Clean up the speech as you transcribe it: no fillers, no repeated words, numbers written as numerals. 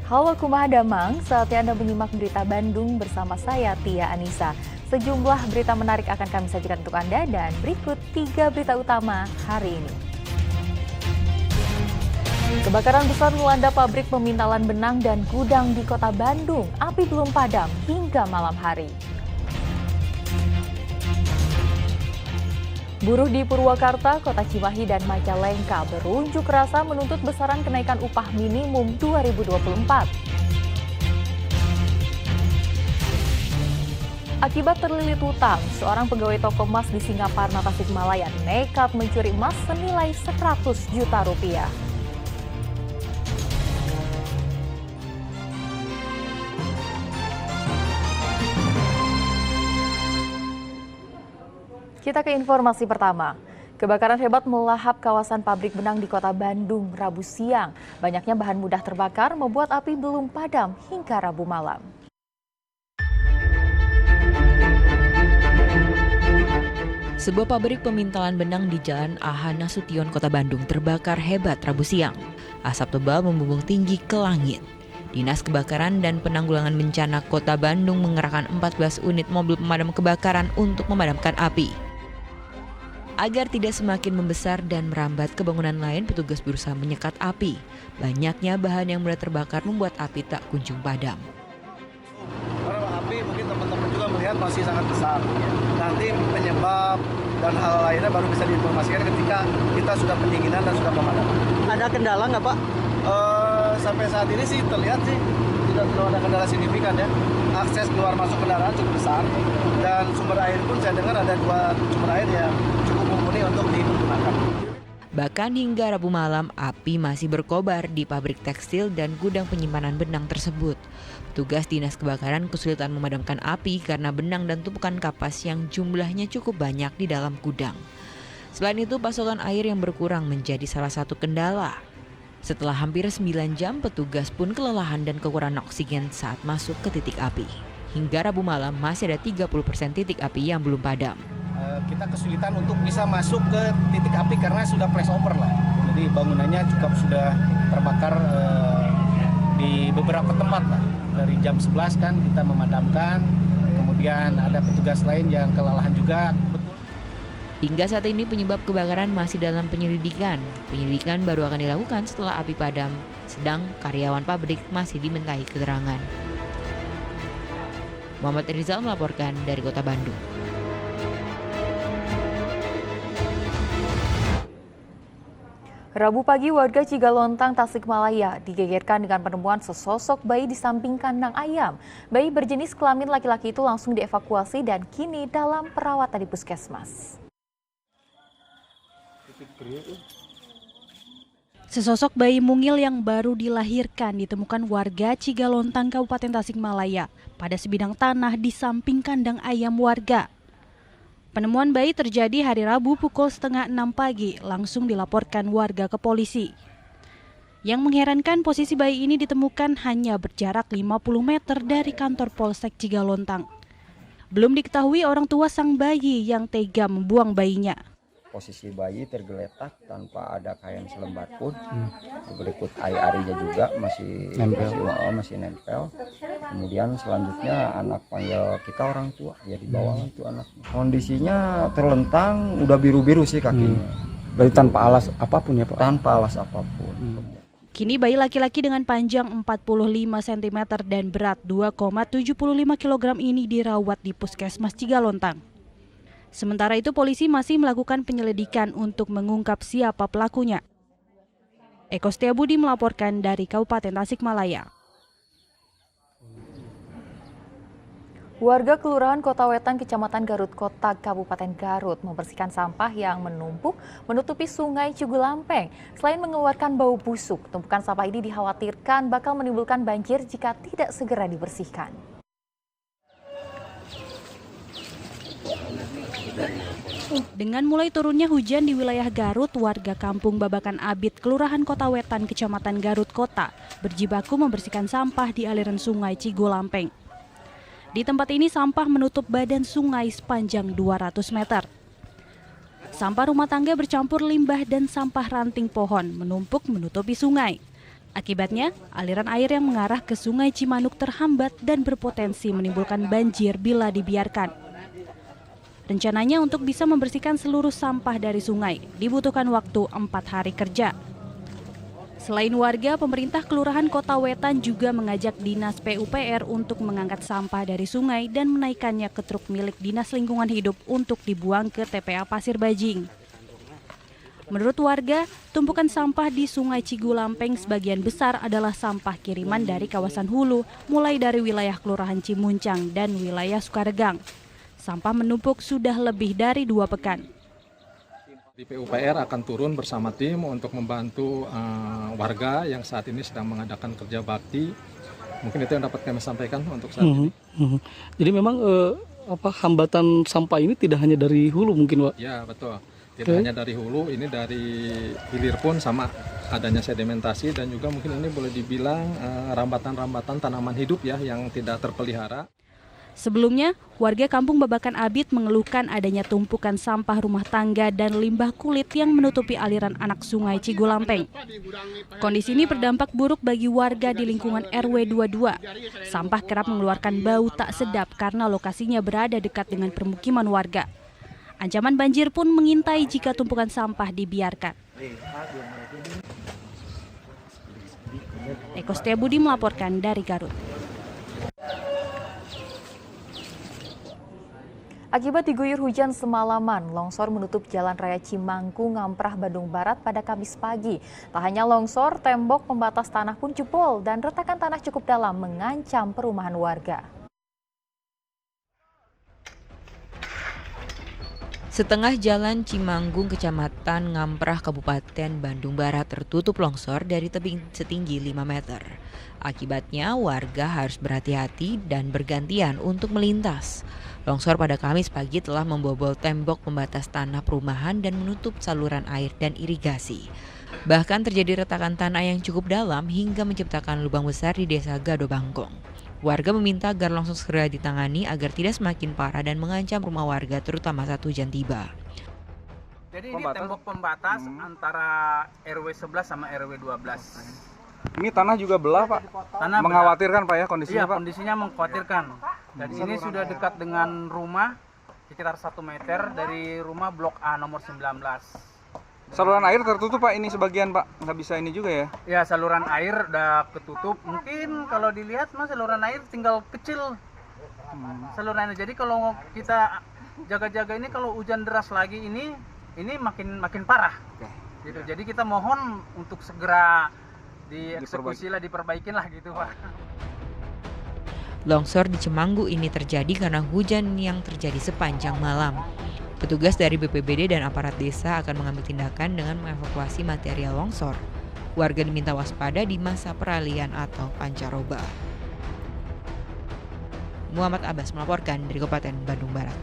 Halo Kumaha Damang, saatnya Anda menyimak berita Bandung bersama saya Tia Anissa. Sejumlah berita menarik akan kami sajikan untuk Anda dan berikut 3 berita utama hari ini. Kebakaran besar melanda pabrik pemintalan benang dan gudang di kota Bandung. Api belum padam hingga malam hari. Buruh di Purwakarta, Kota Cimahi, dan Majalengka berunjuk rasa menuntut besaran kenaikan upah minimum 2024. Akibat terlilit hutang, seorang pegawai toko emas di Singaparna, Tasikmalaya nekat mencuri emas senilai 100 juta rupiah. Kita ke informasi pertama. Kebakaran hebat melahap kawasan pabrik benang di kota Bandung Rabu siang. Banyaknya bahan mudah terbakar membuat api belum padam hingga Rabu malam. Sebuah pabrik pemintalan benang di Jalan A.H. Nasution, Kota Bandung terbakar hebat Rabu siang. Asap tebal membumbung tinggi ke langit. Dinas Kebakaran dan Penanggulangan Bencana Kota Bandung mengerahkan 14 unit mobil pemadam kebakaran untuk memadamkan api. Agar tidak semakin membesar dan merambat ke bangunan lain, petugas berusaha menyekat api. Banyaknya bahan yang mudah terbakar membuat api tak kunjung padam. Karena api mungkin teman-teman juga melihat masih sangat besar. Nanti penyebab dan hal lainnya baru bisa diinformasikan ketika kita sudah pendinginan dan sudah pemadaman. Ada kendala nggak Pak? Sampai saat ini sih terlihat sih tidak ada kendala signifikan ya. Akses keluar masuk kendaraan cukup besar dan sumber air pun saya dengar ada 2 sumber air yang cukup mumpuni untuk digunakan. Bahkan hingga Rabu malam, api masih berkobar di pabrik tekstil dan gudang penyimpanan benang tersebut. Petugas Dinas Kebakaran kesulitan memadamkan api karena benang dan tumpukan kapas yang jumlahnya cukup banyak di dalam gudang. Selain itu, pasokan air yang berkurang menjadi salah satu kendala. Setelah hampir 9 jam, petugas pun kelelahan dan kekurangan oksigen saat masuk ke titik api. Hingga Rabu malam masih ada 30% titik api yang belum padam. Kita kesulitan untuk bisa masuk ke titik api karena sudah flashover lah. Jadi bangunannya juga sudah terbakar di beberapa tempat lah. Dari jam 11 kan kita memadamkan, kemudian ada petugas lain yang kelelahan juga. Hingga saat ini penyebab kebakaran masih dalam penyelidikan. Penyelidikan baru akan dilakukan setelah api padam, sedang karyawan pabrik masih dimintai keterangan. Muhammad Rizal melaporkan dari Kota Bandung. Rabu pagi warga Cigalontang, Tasikmalaya digegerkan dengan penemuan sesosok bayi di samping kandang ayam. Bayi berjenis kelamin laki-laki itu langsung dievakuasi dan kini dalam perawatan di puskesmas. Sesosok bayi mungil yang baru dilahirkan ditemukan warga Cigalontang, Kabupaten Tasikmalaya pada sebidang tanah di samping kandang ayam warga. Penemuan bayi terjadi hari Rabu pukul 5:30 pagi, langsung dilaporkan warga ke polisi. Yang mengherankan, posisi bayi ini ditemukan hanya berjarak 50 meter dari kantor Polsek Cigalontang. Belum diketahui orang tua sang bayi yang tega membuang bayinya. Posisi bayi tergeletak tanpa ada kain selembar pun, berikut ari-arinya juga masih nempel. Kemudian selanjutnya anak panggil kita orang tua, ya dibawa itu anak. Kondisinya terlentang, udah biru-biru sih kakinya. Berarti tanpa alas apapun ya Pak? Tanpa alas apapun. Kini bayi laki-laki dengan panjang 45 cm dan berat 2,75 kg ini dirawat di Puskesmas Cigalontang. Sementara itu polisi masih melakukan penyelidikan untuk mengungkap siapa pelakunya. Eko Setiabudi melaporkan dari Kabupaten Tasikmalaya. Warga Kelurahan Kota Wetan, Kecamatan Garut Kota, Kabupaten Garut membersihkan sampah yang menumpuk menutupi Sungai Cigulampeng. Selain mengeluarkan bau busuk, tumpukan sampah ini dikhawatirkan bakal menimbulkan banjir jika tidak segera dibersihkan. Dengan mulai turunnya hujan di wilayah Garut, warga kampung Babakan Abit, Kelurahan Kota Wetan, Kecamatan Garut Kota, berjibaku membersihkan sampah di aliran Sungai Cigulampeng. Di tempat ini sampah menutup badan sungai sepanjang 200 meter. Sampah rumah tangga bercampur limbah dan sampah ranting pohon menumpuk menutupi sungai. Akibatnya, aliran air yang mengarah ke Sungai Cimanuk terhambat dan berpotensi menimbulkan banjir bila dibiarkan. Rencananya untuk bisa membersihkan seluruh sampah dari sungai, dibutuhkan waktu 4 hari kerja. Selain warga, pemerintah Kelurahan Kota Wetan juga mengajak Dinas PUPR untuk mengangkat sampah dari sungai dan menaikkannya ke truk milik Dinas Lingkungan Hidup untuk dibuang ke TPA Pasir Bajing. Menurut warga, tumpukan sampah di Sungai Cigulampeng sebagian besar adalah sampah kiriman dari kawasan hulu, mulai dari wilayah Kelurahan Cimuncang dan wilayah Sukaregang. Sampah menumpuk sudah lebih dari 2 pekan. Di PUPR akan turun bersama tim untuk membantu warga yang saat ini sedang mengadakan kerja bakti. Mungkin itu yang dapat kami sampaikan untuk saat ini. Jadi memang hambatan sampah ini tidak hanya dari hulu mungkin, Pak? Ya, betul. Tidak hanya dari hulu, ini dari hilir pun sama adanya sedimentasi dan juga mungkin ini boleh dibilang rambatan-rambatan tanaman hidup ya yang tidak terpelihara. Sebelumnya, warga Kampung Babakan Abit mengeluhkan adanya tumpukan sampah rumah tangga dan limbah kulit yang menutupi aliran anak Sungai Cigulampeng. Kondisi ini berdampak buruk bagi warga di lingkungan RW 22. Sampah kerap mengeluarkan bau tak sedap karena lokasinya berada dekat dengan permukiman warga. Ancaman banjir pun mengintai jika tumpukan sampah dibiarkan. Eko Setiabudi melaporkan dari Garut. Akibat diguyur hujan semalaman, longsor menutup Jalan Raya Cimangku, Ngamprah, Bandung Barat pada Kamis pagi. Tak hanya longsor, tembok pembatas tanah pun jebol dan retakan tanah cukup dalam mengancam perumahan warga. Setengah jalan Cimanggung, Kecamatan Ngamprah, Kabupaten Bandung Barat tertutup longsor dari tebing setinggi 5 meter. Akibatnya warga harus berhati-hati dan bergantian untuk melintas. Longsor pada Kamis pagi telah membobol tembok pembatas tanah perumahan dan menutup saluran air dan irigasi. Bahkan terjadi retakan tanah yang cukup dalam hingga menciptakan lubang besar di Desa Gado Bangkong. Warga meminta agar longsor segera ditangani agar tidak semakin parah dan mengancam rumah warga terutama saat hujan tiba. Jadi ini tembok pembatas antara RW 11 sama RW 12. Ini tanah juga belah, Pak. Tanah mengkhawatirkan, Pak ya kondisinya, Pak? Pak? Kondisinya mengkhawatirkan. Dan ini sudah dekat dengan rumah sekitar 1 meter dari rumah Blok A nomor 19. Saluran air tertutup, Pak, ini sebagian, Pak. Nggak bisa ini juga ya? Ya, saluran air udah ketutup. Mungkin kalau dilihat mas saluran air tinggal kecil. Saluran air. Jadi kalau kita jaga-jaga ini kalau hujan deras lagi ini makin parah. Gitu. Jadi kita mohon untuk segera dieksekusi lah, diperbaikin lah gitu, Pak. Longsor di Cimanggu ini terjadi karena hujan yang terjadi sepanjang malam. Petugas dari BPBD dan aparat desa akan mengambil tindakan dengan mengevakuasi material longsor. Warga diminta waspada di masa peralihan atau pancaroba. Muhammad Abbas melaporkan dari Kabupaten Bandung Barat.